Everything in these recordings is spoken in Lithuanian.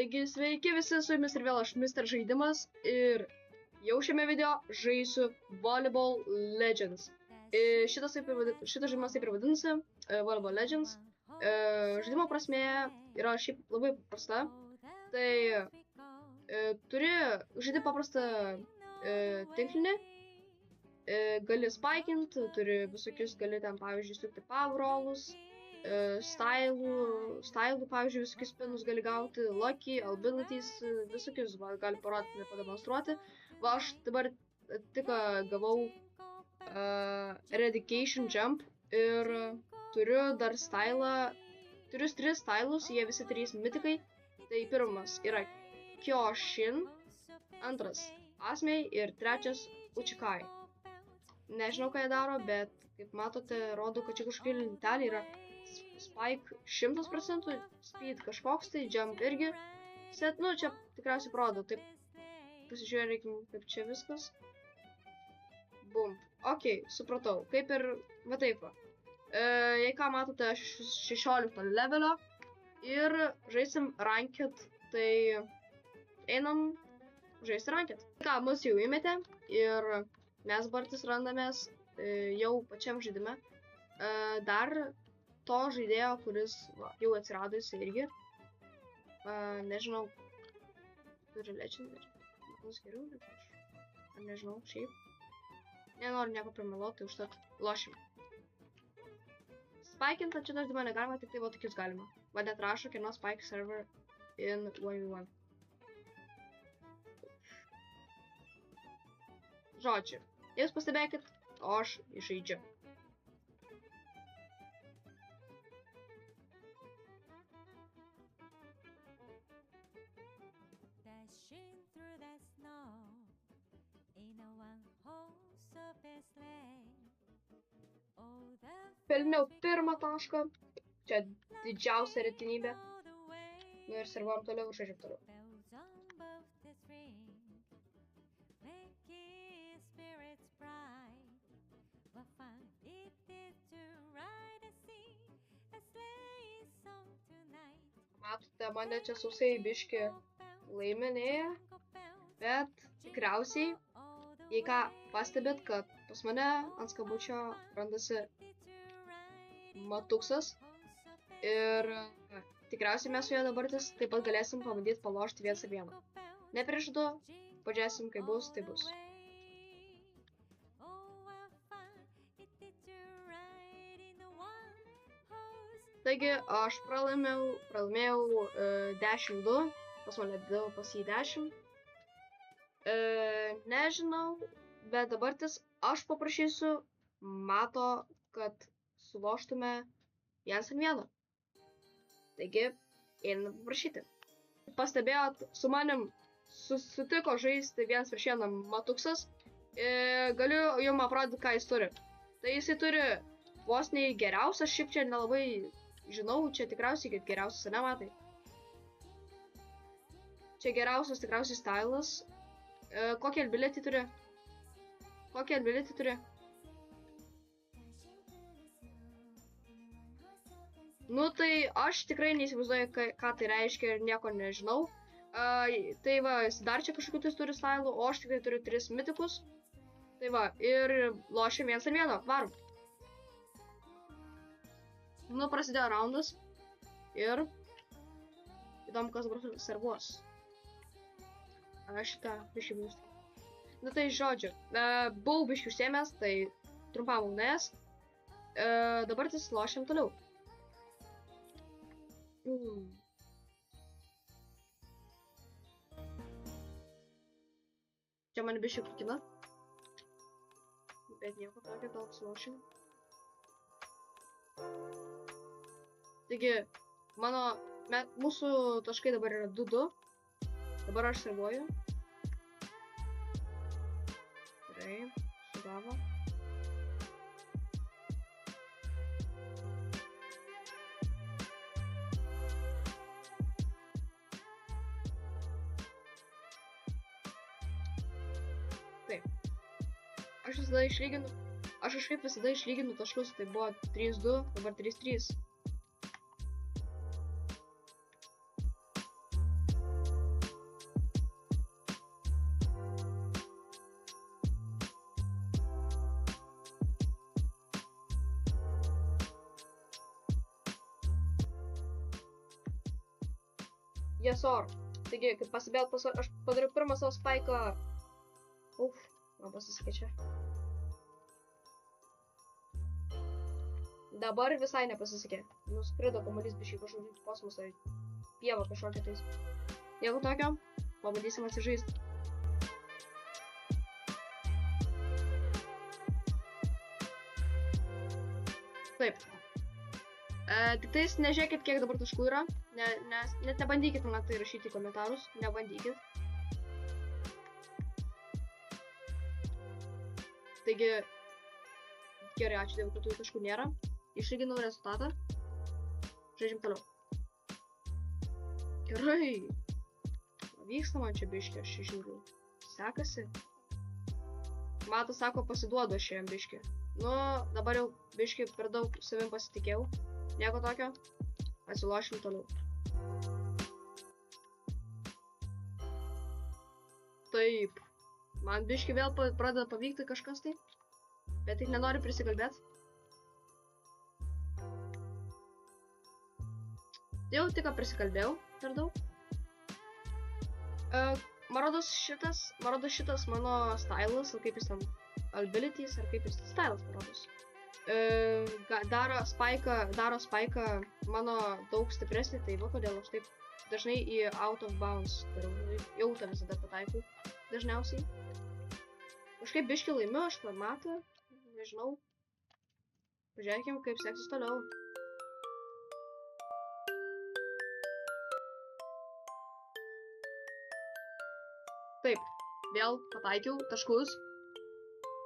Taigi sveiki visi, su jumis ir vėl aš Mr. Žaidimas ir jau šiame video žaisiu Volleyball Legends. Šitas žaidimas taip ir vadinasi, Volleyball Legends. Žaidimo prasmė yra šiaip labai paprasta. Tai žaidi paprastą tinklinį, gali spaikinti, turi visokius, gali ten pavyzdžiui sukti power rollus, stylų, pavyzdžiui, visokius spinus gali gauti, lucky, abilities, visokius gali parodyti, pademonstruoti. Va, aš dabar tik gavau Eradication Jump ir turiu dar stylą, turiu 3 stylus, jie visi 3 mitikai. Tai pirmas yra Kyoshin, antras Asmei ir trečias Uchikai. Nežinau, ką jie daro, bet kaip matote, rodo, kad čia kažkokia lentelė yra. Spike 100%, speed kažkoks tai, jump irgi. Set, nu, čia tikriausiai parodo, taip pasižiūrėkim, kaip čia viskas. Bum. Ok, supratau, kaip ir, va taip va. Jei ką matote, aš 16 levelio ir žaisim ranked, tai einam žaisti ranked. Ką, mus jau įmetė ir mes bartis randamės jau pačiam žaidime. Dar to žaidėjo, kuris jau atsirado jis irgi. Nežinau, turi legendary. Mus geriau, bet aš. Ar nežinau, šiaip. Nenoriu nieko primeluoti, užtat lošim. Spaikinti čia žaidimą negalima, tik tai va tokius galima. Va net rašo, cannot spike server in 1v1. Žodžiu, jūs pastebėkit, o aš išeidžiu. Pelniau pirmą tašką. Čia didžiausia retenybė. Nu ir servuojam toliau, žaidžiam toliau. Matote, mane čia sausai biški laiminėja, bet tikriausiai, jei ką pastebėt, kad pas mane ant skambučio randasi Matuksas ir tikriausiai mes su juo dabar taip pat galėsim pabandyti palošti 1-1. Ne prieš 2, pažiūrėsim, kaip bus, tai bus. Taigi, aš pralaimėjau 10-2, pas mane 2, pas jį 10. Nežinau, bet dabar aš paprašysiu Mato, kad suloštume 1-1. Taigi, einam paprašyti. Pastebėjot, su manim sutiko žaisti 1-1 Matuksas. Galiu jums aprodyti, ką jis turi. Tai jisai turi vos nei geriausias, šiaip čia nelabai žinau, čia tikriausiai, kad geriausias, ne matai. Čia geriausias tikriausiai stylas. Kokį ability turi? Kokį ability turi? Nu tai aš tikrai neįsivaizduoju, ką tai reiškia ir nieko nežinau. Tai va, jis dar čia kažkokių tai turi stylų, o aš tikrai turiu 3 mitikus. Tai va, ir lošim 1-1, varom. Nu, prasidėjo raundas ir įdomu, kas dabar servuos. Šitą biškį būstą. Nu tai žodžiu, buvau biškį užsiėmęs, tai trumpam nuėjęs. Dabar lošiam toliau. Čia man biškį krūtina. Bet nieko tokio, gal apsilošim. Taigi, mūsų taškai dabar yra 2-2. Dabar aš servuoju. Gerai, sugavo. Taip. Aš kažkaip visada išlyginu taškus, tai buvo 3-2, dabar 3-3. Yes, or. Taigi, kaip pasibėt, aš padariau pirmą savo spaiką. Uf, man pasisekė čia. Dabar visai nepasisekė. Nuskrido kamuolys biškai kažkokį kosmosą, pievą kažkokią tais. Jeigu tokio, pabandysim atsižaisti. Taip. Tik tais nežiūrėkit, kiek dabar taškų yra. Net nebandykit man tai rašyti į komentarus. Nebandykit. Taigi, gerai, ačiū Dievui, kad tų taškų nėra. Išlyginau rezultatą. Žaidžiam toliau. Gerai. Vyksta man čia biškį, aš žiūriu. Sekasi. Matas sako, pasiduodu šiam biškį. Nu, dabar jau biškį per daug savim pasitikėjau. Nieko tokio. Atsilošim toliau. Taip. Man biškį vėl pradeda pavykti kažkas tai. Bet tik nenoriu prisikalbėti. Jau tik prisikalbėjau per daug. Man rodos šitas mano stylas, ar kaip jis ten, abilities, ar kaip jis stylas, man rodos. Daro spaiką mano daug stipresnį, tai va kodėl aš taip dažnai į out of bounds darau, jau tą visada pataikau, dažniausiai. Kažkaip biškį laimiu, aš matą, nežinau. Pažiūrėkim, kaip seksis toliau. Taip, vėl pataikiau taškus.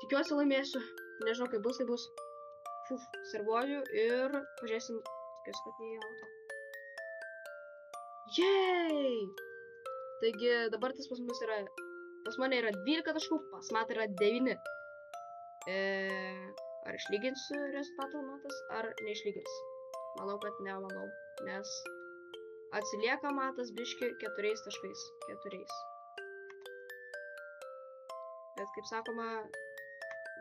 Tikiuosi laimėsiu. Nežinau, kaip bus, tai bus. Servuoju ir pažiūrėsim. Tikiuosi, kad neį auto. Jej! Taigi, dabar tas pas mus yra... Pas mane yra 12 taškų, pas matą yra 9. Ar išlyginsiu rezultatą matas, ar neišlygins? Manau, kad nemanau, nes atsilieka matas biški 4 taškais. 4. Bet, kaip sakoma,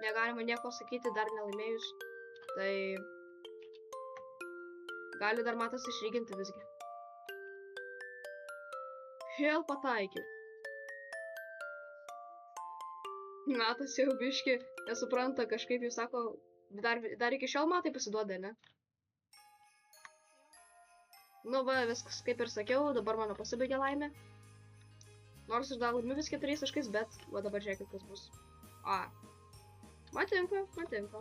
negalima nieko sakyti dar nelaimėjus, tai gali dar matas išlyginti visgi. Vėl pataikiau. Matas jau biški nesupranta, kažkaip jau sako, dar iki šiol matai pasiduoda, ne? Nu va, viskas kaip ir sakiau, dabar mano pasibaigė laimė. Nors aš dar laimiu vis 4 taškais, bet va dabar žiūrėkit, kas bus. Man tinka.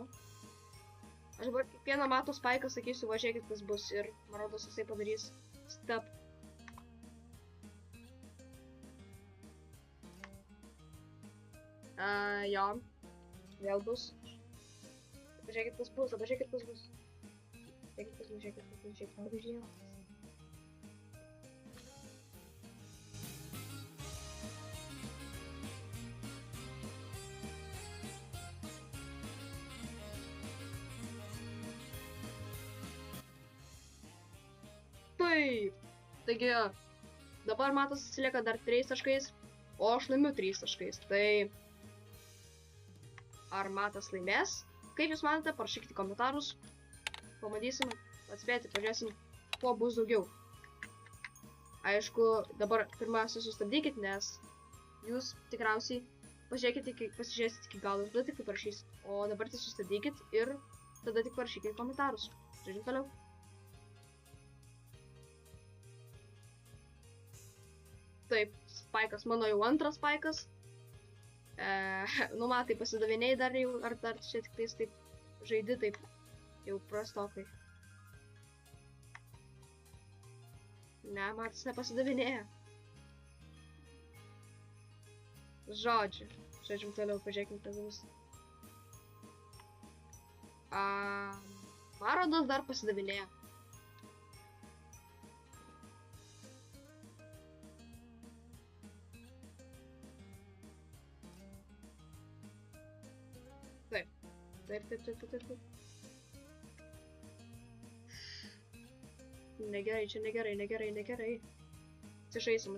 Aš dabar kiekvieną mato spaiką sakysiu, va žiūrėkit, kas bus ir man rodos jisai padarys step. Jo, vėl bus. Žiūrėkit, kas bus, dabar žiūrėkit, kas bus. Žiūrėkit. Taip. Taigi, dabar matas atsilieka dar 3 taškais, o aš laimiu 3 taškais. Tai ar matas laimės? Kaip jūs manote, parašykite komentarus. Pamatysim, atspėti, pažiūrėsim, kuo bus daugiau. Aišku, dabar pirmiausia sustabdykit, nes jūs tikriausiai pasižiūrėsit iki galo ir tada tik parašysit. O dabar tai sustabdykit ir tada tik parašykite komentarus. Žaidžiam toliau. Taip, spaikas, mano jau antras spaikas. Nu, matai, pasidavinėjai dar jau, ar dar čia tik tais taip žaidi taip jau prastokai. Ne, matas nepasidavinėja. Žodžiu, žaidžiam toliau, pažiūrėkim, kas bus. Man rodos dar pasidavinėja. Taip. Negerai, čia negerai. Atsižaisim.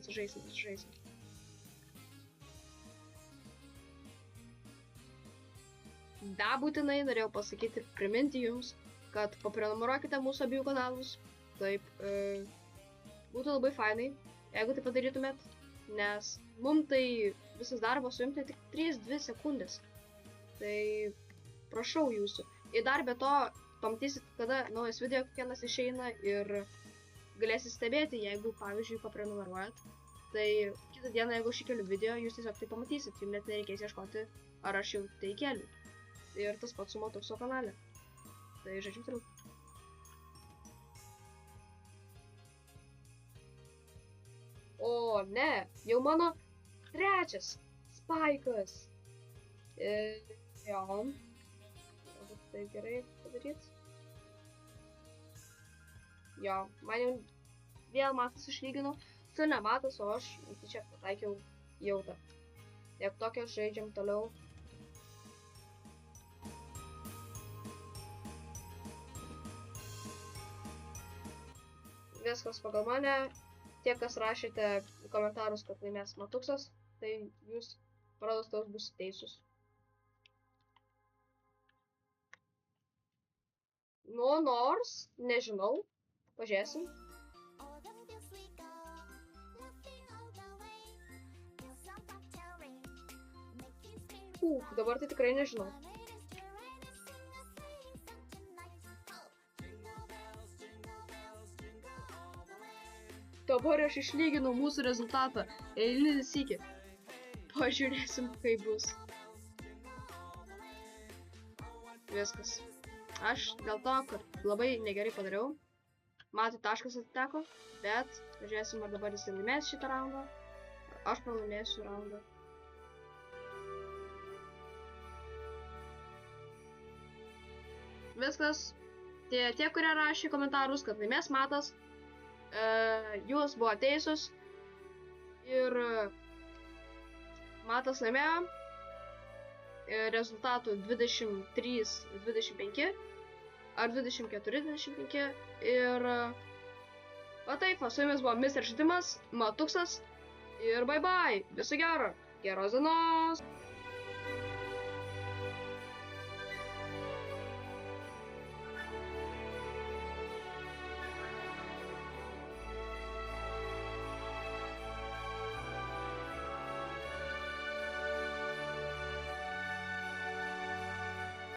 Da būtinai norėjau pasakyti ir priminti jums, kad paprenumeruokite mūsų abiejų kanalus. Taip, būtų labai fainai. jeigu tai padarytumėt, nes mum tai visas darbas suimti tik 3-2 sekundės. Tai prašau jūsų. Ir dar be to pamatysit, kada naujas video kiekvienas išeina ir galėsit stebėti, jeigu, pavyzdžiui, paprenumeruojat. Tai kitą dieną, jeigu aš įkeliu video, jūs tiesiog tai pamatysit, jums net nereikės ieškoti, ar aš jau tai keliu. Ir tas pats su Motukso kanale. Tai žaidžiam toliau. O ne, jau mano trečias spaikas. Jo. Galbūt tai gerai padaryt. Jo, man jau vėl matas išlygino. Tu nematas, o aš čia pataikiau jautą. Tiek tokia žaidžiam toliau. Viskas pagal mane. Tie, kas rašėte į komentarus, kad laimės Motuksas, tai jūs pradostos bus teisūs. Nu, nors, nežinau, pažiūrėsim. Dabar tai tikrai nežinau. Dabar aš išlyginau mūsų rezultatą. Eilinį sykį. Pažiūrėsim, kaip bus. Viskas. Aš dėl to, kad labai negerai padariau. Matui taškas atiteko, bet pažiūrėsim, ar dabar jis laimės šitą raundą. Aš pralaimėsiu raundą. Viskas. Tie, kurie rašė komentarus, kad laimės Matas, jūs buvo teisūs. Ir Matas laimėjo. Rezultatų 23-25 ar 24-25. Ir va taip, su jumis buvo Mr. Žaidimas, Matuksas. Ir bye bye. Viso gero. Geros dienos.